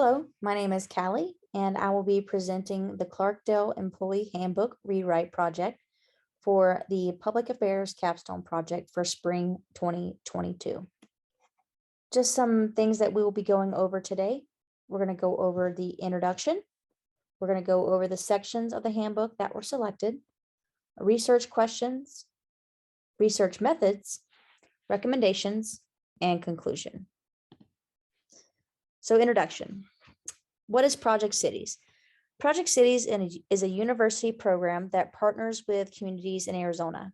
Hello, my name is Callie, and I will be presenting the Clarkdale Employee Handbook Rewrite Project for the Public Affairs Capstone Project for Spring 2022. Just some things that we will be going over today. We're going to go over the introduction. We're going to go over the sections of the handbook that were selected, research questions, research methods, recommendations, and conclusion. So introduction. What is Project Cities? Project Cities is a university program that partners with communities in Arizona.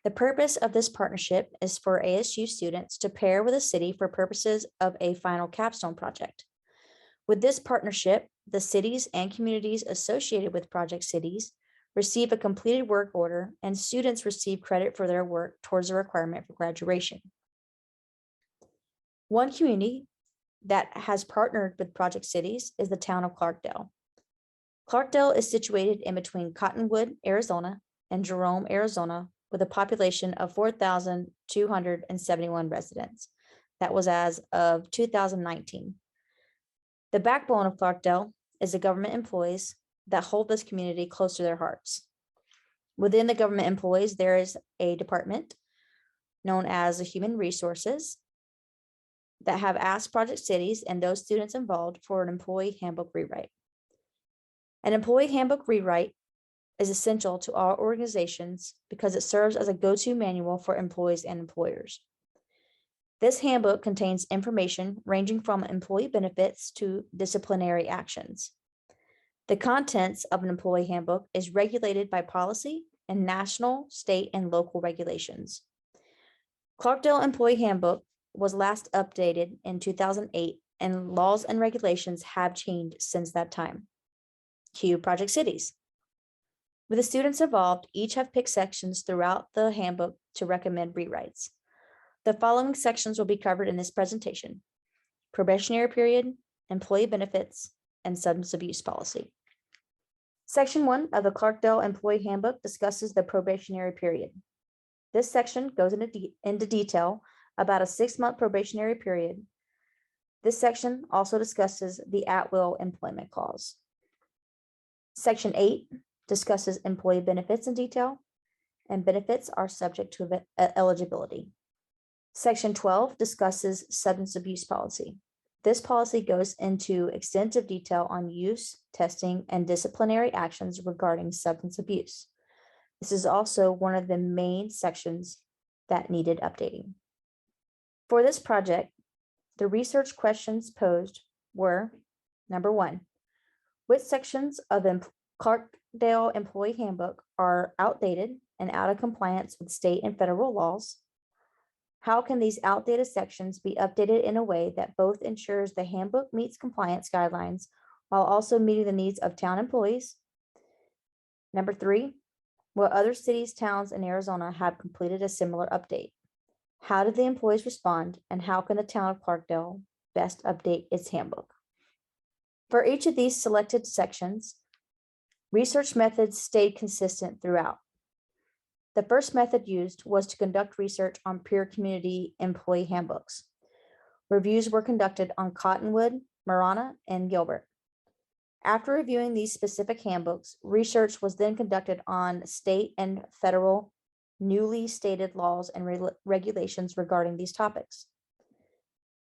The purpose of this partnership is for ASU students to pair with a city for purposes of a final capstone project. With this partnership, the cities and communities associated with Project Cities receive a completed work order, and students receive credit for their work towards a requirement for graduation. One community that has partnered with Project Cities is the town of Clarkdale. Clarkdale is situated in between Cottonwood, Arizona, and Jerome, Arizona, with a population of 4,271 residents. That was as of 2019. The backbone of Clarkdale is the government employees that hold this community close to their hearts. Within the government employees, there is a department known as the Human Resources that have asked Project Cities and those students involved for an employee handbook rewrite. An employee handbook rewrite is essential to all organizations because it serves as a go-to manual for employees and employers. This handbook contains information ranging from employee benefits to disciplinary actions. The contents of an employee handbook is regulated by policy and national, state, and local regulations. Clarkdale Employee Handbook was last updated in 2008, and laws and regulations have changed since that time. Cue Project Cities. With the students involved, each have picked sections throughout the handbook to recommend rewrites. The following sections will be covered in this presentation: probationary period, employee benefits, and substance abuse policy. Section 1 of the Clarkdale Employee Handbook discusses the probationary period. This section goes into detail about a 6-month probationary period. This section also discusses the at-will employment clause. Section 8 discusses employee benefits in detail, and benefits are subject to eligibility. Section 12 discusses substance abuse policy. This policy goes into extensive detail on use, testing, and disciplinary actions regarding substance abuse. This is also one of the main sections that needed updating. For this project, the research questions posed were: number 1, which sections of the Clarkdale Employee Handbook are outdated and out of compliance with state and federal laws? How can these outdated sections be updated in a way that both ensures the handbook meets compliance guidelines while also meeting the needs of town employees? Number 3, what other cities, towns in Arizona have completed a similar update? How did the employees respond, and how can the town of Clarkdale best update its handbook? For each of these selected sections, research methods stayed consistent throughout. The first method used was to conduct research on peer community employee handbooks. Reviews were conducted on Cottonwood, Marana, and Gilbert. After reviewing these specific handbooks, research was then conducted on state and federal newly stated laws and regulations regarding these topics.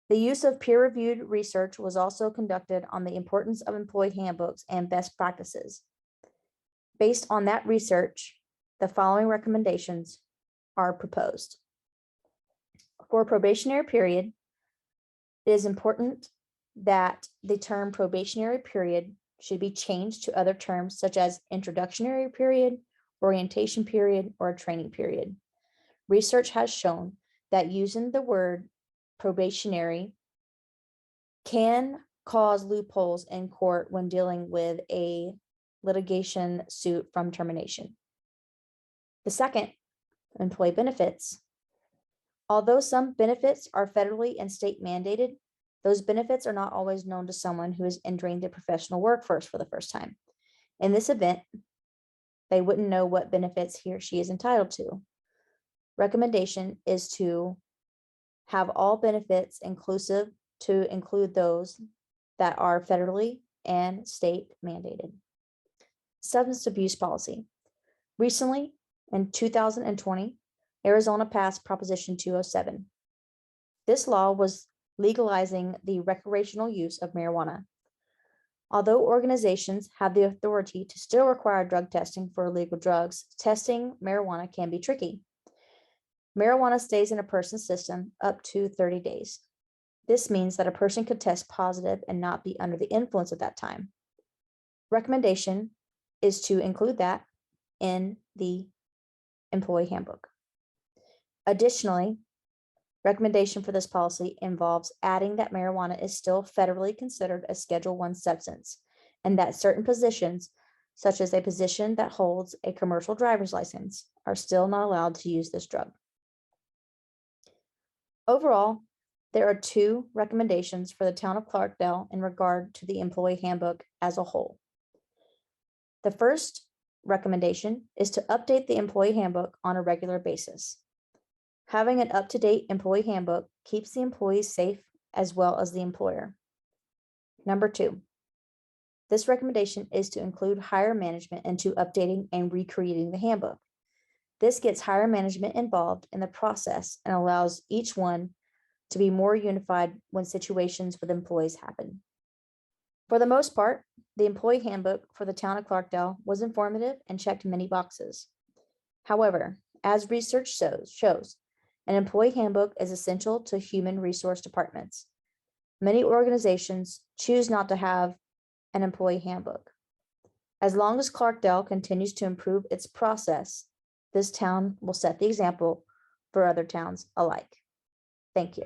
The use of peer-reviewed research was also conducted on the importance of employee handbooks and best practices. Based on that research, the following recommendations are proposed. For a probationary period, it is important that the term probationary period should be changed to other terms such as introductory period, orientation period, or a training period. Research has shown that using the word probationary can cause loopholes in court when dealing with a litigation suit from termination. The second, employee benefits. Although some benefits are federally and state mandated, those benefits are not always known to someone who is entering the professional workforce for the first time. In this event, they wouldn't know what benefits he or she is entitled to. Recommendation is to have all benefits inclusive to include those that are federally and state mandated. Substance abuse policy. Recently, in 2020, Arizona passed Proposition 207. This law was legalizing the recreational use of marijuana. Although organizations have the authority to still require drug testing for illegal drugs, testing marijuana can be tricky. Marijuana stays in a person's system up to 30 days. This means that a person could test positive and not be under the influence at that time. Recommendation is to include that in the employee handbook. Additionally, recommendation for this policy involves adding that marijuana is still federally considered a Schedule I substance, and that certain positions, such as a position that holds a commercial driver's license, are still not allowed to use this drug. Overall, there are 2 recommendations for the town of Clarkdale in regard to the employee handbook as a whole. The first recommendation is to update the employee handbook on a regular basis. Having an up-to-date employee handbook keeps the employees safe as well as the employer. Number 2, this recommendation is to include higher management into updating and recreating the handbook. This gets higher management involved in the process and allows each one to be more unified when situations with employees happen. For the most part, the employee handbook for the town of Clarkdale was informative and checked many boxes. However, as research shows, an employee handbook is essential to human resource departments. Many organizations choose not to have an employee handbook. As long as Clarkdale continues to improve its process, this town will set the example for other towns alike. Thank you.